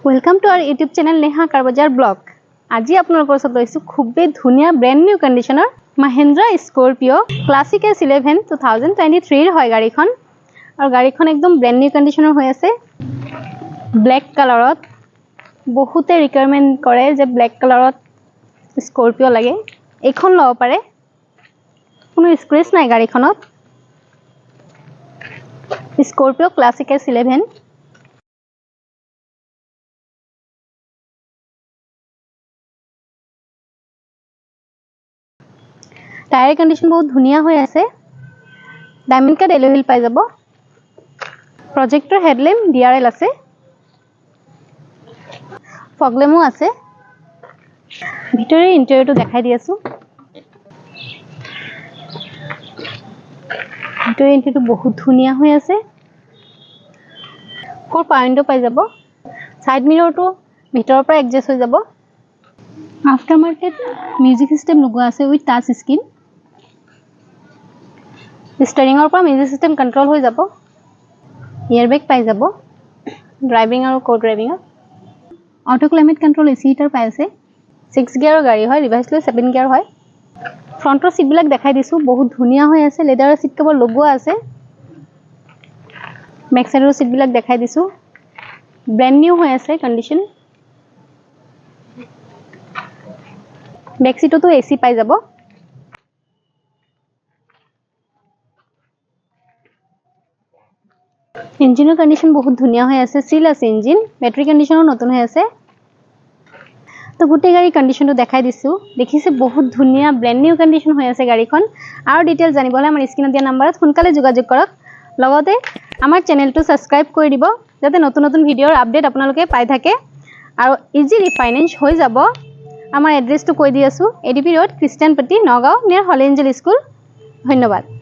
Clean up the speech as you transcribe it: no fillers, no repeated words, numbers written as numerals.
Welcome to our YouTube channel Neha Karbajar Blog. আজি আপোনালোকৰ ওচৰত লৈছো খুবেই ধুনিয়া ব্ৰ্যান্ড নিউ কন্ডিশনৰ Mahindra Scorpio Classic S11 2023 ৰ হয় গাড়ীখন আৰু গাড়ীখন একদম ব্ৰ্যান্ড নিউ কন্ডিশনৰ হৈ আছে ব্ল্যাক কালাৰত বহুতে ৰিকমেন্ড কৰে যে ব্ল্যাক কালাৰত Scorpio লাগে এইখন লব পাৰে কোনো স্ক্ৰেচ নাই গাড়ীখনত Scorpio Classic S11 tyre condition বহুত ধুনিয়া হৈ আছে ডায়মণ্ড কাট এলয় হুইল পাই যাব প্ৰজেক্টৰ হেডল্যাম্প DRL আছে ফগলেমো আছে ভিতৰৰ ইন্টেৰিয়ৰটো দেখাই দি আছো ভিতৰৰ ইন্টেৰিয়ৰটো বহুত ধুনিয়া হৈ আছে ফৰ পইণ্টও পাই যাব সাইড মিৰৰটো ভিতৰৰ পৰা এডজাস্ট হৈ যাব আফটাৰ মাৰ্কেট মিউজিক সিস্টেম লগোৱা আছে উইথ টাচ স্ক্ৰীন স্টিয়াৰিংৰ পৰা মিউজিক সিস্টেম কন্ট্ৰোল হৈ যাব এয়াৰবেগ পাই যাব ড্ৰাইভিং আৰু কো ড্ৰাইভিংৰ auto climate control AC heater পাই আছে 6 গিয়াৰৰ গাড়ী হয় ৰিভাৰ্স লৈ 7 গিয়াৰ হয় ফ্ৰন্টৰ সিট বিলাক দেখাই দিছো বহুত ধুনিয়া হৈ আছে লেদাৰৰ সিট কভাৰ লগোৱা আছে ব্যাক সাইডৰ সিট বিলাক দেখাই দিছো ব্ৰ্যান্ড নিউ হৈ আছে কন্ডিশন ব্যাক সিটতো এসি পাই যাব ইঞ্জিনৰ কন্ডিশন বহুত ধুনিয়া হৈ আছে সিল আছে ইঞ্জিন ব্যাটাৰী কন্ডিশনও নতুন হৈ আছে তো গুটে গাড়ী কন্ডিশনটো দেখাই দিছো দেখিছে বহুত ধুনিয়া ব্র্যান্ড নিউ কন্ডিশন হৈ আছে গাড়ীখন আৰু ডিটেইলছ জানিবলৈ আমাৰ স্ক্ৰিনত দিয়া নম্বৰত সোনকালে যোগাযোগ কৰক লগতে আমাৰ চেনেলটো সাবস্ক্ৰাইব কৰি দিব যাতে নতুন নতুন ভিডিওৰ আপডেট আপোনালোকে পাই থাকে আৰু ইজিলি ফাইনান্স হৈ যাব আমাৰ এড্ৰেছটো কৈ দি আছো এডিপি ৰোড খ্ৰীষ্টিয়ানপট্টি নগাঁও নিয়াৰ হল এঞ্জেল স্কুল ধন্যবাদ